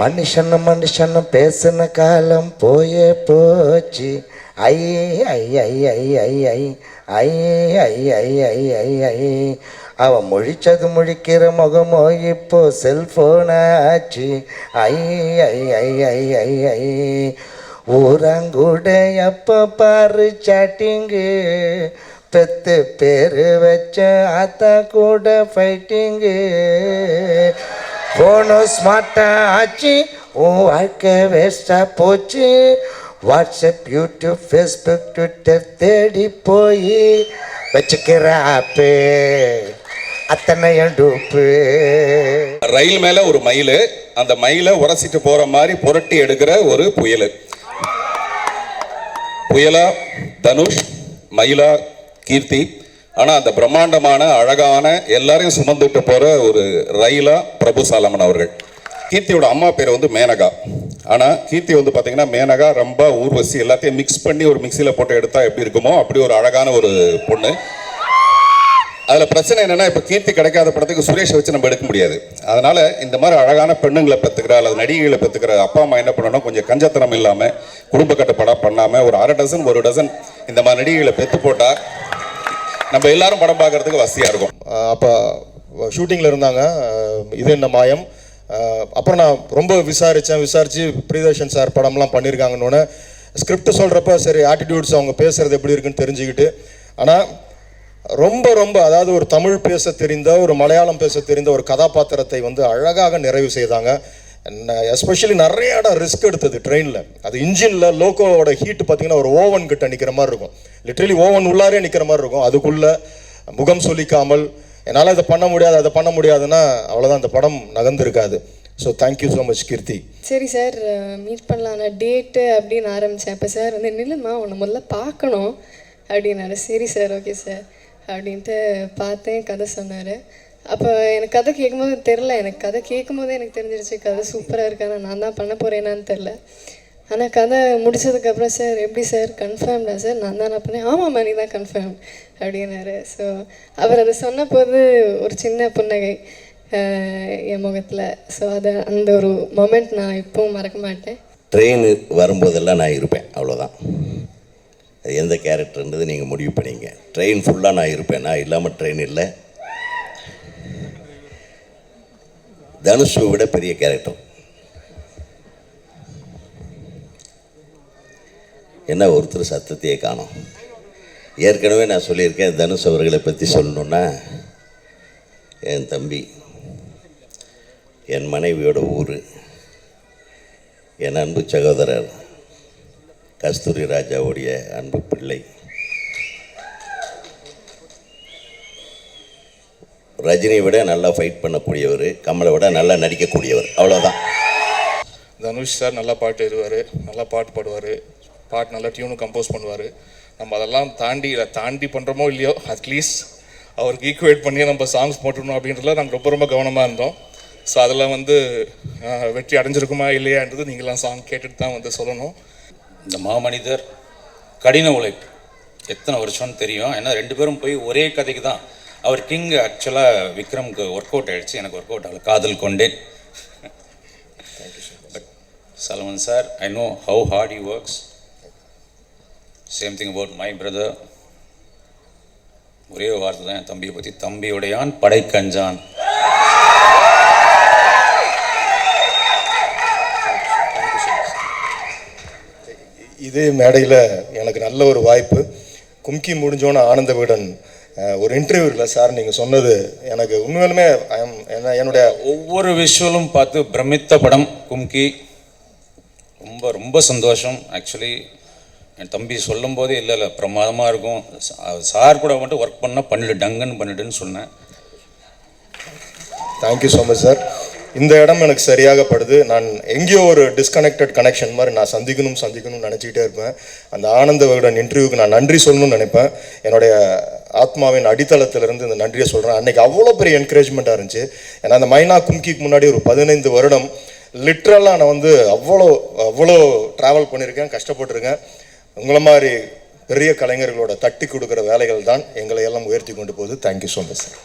மனுஷனும் பேசின காலம் போயே போச்சு. ஐ ஐ ஐ ஐ ஐ ஐ ஐ ஐ ஐ ஐ ஐ ஐ அவன் முழிச்சது முழிக்கிற முகமோ இப்போ செல்ஃபோன் ஆச்சு. ஐ ஐ ஐ ஐ ஐ ஐ ஊராங்கூட எப்போ பாரு சாட்டிங்கு, பெத்து பேரு வச்ச ஆத்தா கூட ஃபைட்டிங்கு. போனோ ஸ்மார்ட்டா ஆச்சு, உன் வாழ்க்கை வேஸ்டா போச்சு. வாட்ஸ்அப், யூடியூப், ஃபேஸ்புக், ட்விட்டர் தேடி போய் வச்சுக்கிற ஆப்பு அத்தனையும் டூப்பு. ரயில் மேல ஒரு மயில், அந்த மயிலை உரசிட்டு போற மாதிரி புரட்டி எடுக்கிற ஒரு புயல். புயலா தனுஷ், மயிலா கீர்த்தி. ஆனால் அந்த பிரம்மாண்டமான அழகான எல்லாரையும் சுமந்துட்டு போகிற ஒரு ரயிலா பிரபு சாலமன் அவர்கள். கீர்த்தியோட அம்மா பேர் வந்து மேனகா. ஆனால் கீர்த்தி வந்து பார்த்தீங்கன்னா மேனகா, ரொம்ப ஊர்வசி, எல்லாத்தையும் மிக்ஸ் பண்ணி ஒரு மிக்சியில் போட்டு எடுத்தால் எப்படி இருக்குமோ அப்படி ஒரு அழகான ஒரு பொண்ணு. அதில் பிரச்சனை என்னென்னா, இப்போ கீர்த்தி கிடைக்காத படத்துக்கு சுரேஷை வச்சு நம்ம எடுக்க முடியாது. அதனால் இந்த மாதிரி அழகான பெண்ணுங்களை பெற்றுக்கிற அல்லது நடிகைகளை பெற்றுக்கிற அப்பா அம்மா என்ன பண்ணணும், கொஞ்சம் கஞ்சத்தனம் இல்லாமல் குடும்ப கட்டுப்படம் பண்ணாமல் ஒரு 1/2 டசன் 1 டசன் இந்த மாதிரி நடிகைகளை பெற்று போட்டால் நம்ம எல்லாரும் படம் பார்க்கறதுக்கு வசதியாக இருக்கும். அப்போ ஷூட்டிங்கில் இருந்தாங்க இது என்ன மாயம். அப்புறம் நான் ரொம்ப விசாரித்து பிரியதர்ஷன் சார் படம்லாம் பண்ணியிருக்காங்கன்னு ஸ்கிரிப்ட் சொல்கிறப்ப சரி ஆட்டிடியூட்ஸ் அவங்க பேசுகிறது எப்படி இருக்குன்னு தெரிஞ்சுக்கிட்டு, ஆனால் ரொம்ப அதாவது ஒரு தமிழ் பேச தெரிந்த ஒரு மலையாளம் பேச தெரிந்த ஒரு கதாபாத்திரத்தை வந்து அழகாக நிறைவு செய்தாங்க. எஸ்பெஷலி நிறைய இடம் ரிஸ்க் எடுத்தது ட்ரெயினில். அது இன்ஜினில் லோக்கோவோட ஹீட் பார்த்தீங்கன்னா ஒரு ஓவன் கிட்ட நிற்கிற மாதிரி இருக்கும், லிட்ரலி ஓவன் உள்ளாரே நிற்கிற மாதிரி இருக்கும். அதுக்குள்ளே முகம் சொல்லிக்காமல் என்னால் அதை பண்ண முடியாது அதை பண்ண முடியாதுன்னா அவ்வளோதான், அந்த படம் நகர்ந்துருக்காது. ஸோ தேங்க்யூ ஸோ மச் கீர்த்தி. சரி சார், மீட் பண்ணலாம் நான் டேட்டு அப்படின்னு ஆரம்பித்தேன். அப்போ சார் வந்து நில்லுமா உன்னை முதல்ல பார்க்கணும் அப்படின்னாரு. சரி சார், ஓகே சார் அப்படின்ட்டு பார்த்தேன். கதை சொன்னார். அப்போ எனக்கு கதை கேட்கும்போது தெரில, எனக்கு கதை கேட்கும் போதே எனக்கு தெரிஞ்சிருச்சு கதை சூப்பராக இருக்கானா, நான் தான் பண்ண போகிறேனான்னு தெரில. ஆனால் கதை முடிச்சதுக்கப்புறம் சார் எப்படி சார் கன்ஃபார்ம்டா சார், நான் தான் பண்ணேன். ஆமாம் நீ தான் கன்ஃபார்ம் அப்படின்னாரு. ஸோ அவர் அதை சொன்ன போது ஒரு சின்ன புன்னகை என் முகத்தில். ஸோ அதை அந்த ஒரு மொமெண்ட் நான் இப்போவும் மறக்க மாட்டேன். ட்ரெயின் வரும்போதெல்லாம் நான் இருப்பேன், அவ்வளோதான். அது எந்த கேரக்டர்ன்றது நீங்கள் முடிவு பண்ணிங்க. ட்ரெயின் ஃபுல்லாக நான் இருப்பேன், நான் இல்லாமல் ட்ரெயின் இல்லை. தனுஷை விட பெரிய கேரக்டர். என்ன ஒருத்தர் சத்தத்தையே காணோம். ஏற்கனவே நான் சொல்லியிருக்கேன், தனுஷ் அவர்களை பற்றி சொல்லணுன்னா என் தம்பி, என் மனைவியோட ஊர், என் அன்பு சகோதரர் கஸ்தூரி ராஜாவுடைய அன்பு பிள்ளை, ரஜினியை விட நல்லா ஃபைட் பண்ணக்கூடியவர், கமலை விட நல்லா நடிக்கக்கூடியவர், அவ்வளோதான். தனுஷ் சார் நல்லா பாட்டு எழுதுவார், நல்லா பாட்டு பாடுவார், பாட்டு நல்லா டியூனும் கம்போஸ் பண்ணுவார். நம்ம அதெல்லாம் தாண்டி பண்ணுறோமோ இல்லையோ அட்லீஸ்ட் அவருக்கு ஈக்குவேட் பண்ணி நம்ம சாங்ஸ் போட்டுடணும் அப்படின்றதுல நாங்கள் ரொம்ப கவனமாக இருந்தோம். ஸோ அதெல்லாம் வந்து வெற்றி அடைஞ்சிருக்குமா இல்லையான்றது நீங்களாம் சாங் கேட்டுட்டு தான் வந்து சொல்லணும். இந்த மாமனிதர் கடின உழைப்பு எத்தனை வருஷம்னு தெரியும். ஏன்னா 2 பேரும் போய் ஒரே கதைக்கு தான். அவர் கிங் ஆக்சுவலாக விக்ரம்க்கு ஒர்க் அவுட் ஆகிடுச்சு, எனக்கு ஒர்க் அவுட் ஆகல, காதல் கொண்டேன். But Salman sir, I know how heart he works. Same thing about my brother. ஒரே வார்த்தை தான் என் தம்பியை பற்றி, தம்பியுடையான் படை கஞ்சான். இதே மேடையில் எனக்கு நல்ல ஒரு வாய்ப்பு. கும்கி முடிஞ்சோன்னு ஆனந்த விகடன் ஒரு இன்டர்வியூவில் சார் நீங்கள் சொன்னது எனக்கு உண்மையிலுமே என்னுடைய ஒவ்வொரு விஷுவலும் பார்த்து பிரமித்த படம் கும்கி. ரொம்ப சந்தோஷம். ஆக்சுவலி என் தம்பி சொல்லும் போதே இல்லை பிரமாதமாக இருக்கும், சார் கூட மட்டும் ஒர்க் பண்ணால் பண்ணிடுன்னு சொன்னேன். Thank you so much sir. இந்த இடம் எனக்கு சரியாக படுது. நான் எங்கேயோ ஒரு டிஸ்கனெக்டட் கனெக்ஷன் மாதிரி நான் சந்திக்கணும்னு நினச்சிக்கிட்டே இருப்பேன். அந்த ஆனந்த விகடன் இன்டர்வியூக்கு நான் நன்றி சொல்லணும்னு நினைப்பேன். என்னுடைய ஆத்மாவின் அடித்தளத்திலிருந்து இந்த நன்றியை சொல்கிறேன். அன்றைக்கி அவ்வளோ பெரிய என்கரேஜ்மெண்ட்டாக இருந்துச்சு. ஏன்னா அந்த மைனா கும்கிக்கு முன்னாடி ஒரு 15 வருடம் லிட்ரலாக நான் வந்து அவ்வளோ ட்ராவல் பண்ணியிருக்கேன், கஷ்டப்பட்டுருக்கேன். உங்களை மாதிரி பெரிய கலைஞர்களோட தட்டி கொடுக்குற வேலைகள் தான் எங்களை எல்லாம் உயர்த்தி கொண்டு போகுது. Thank you so much sir.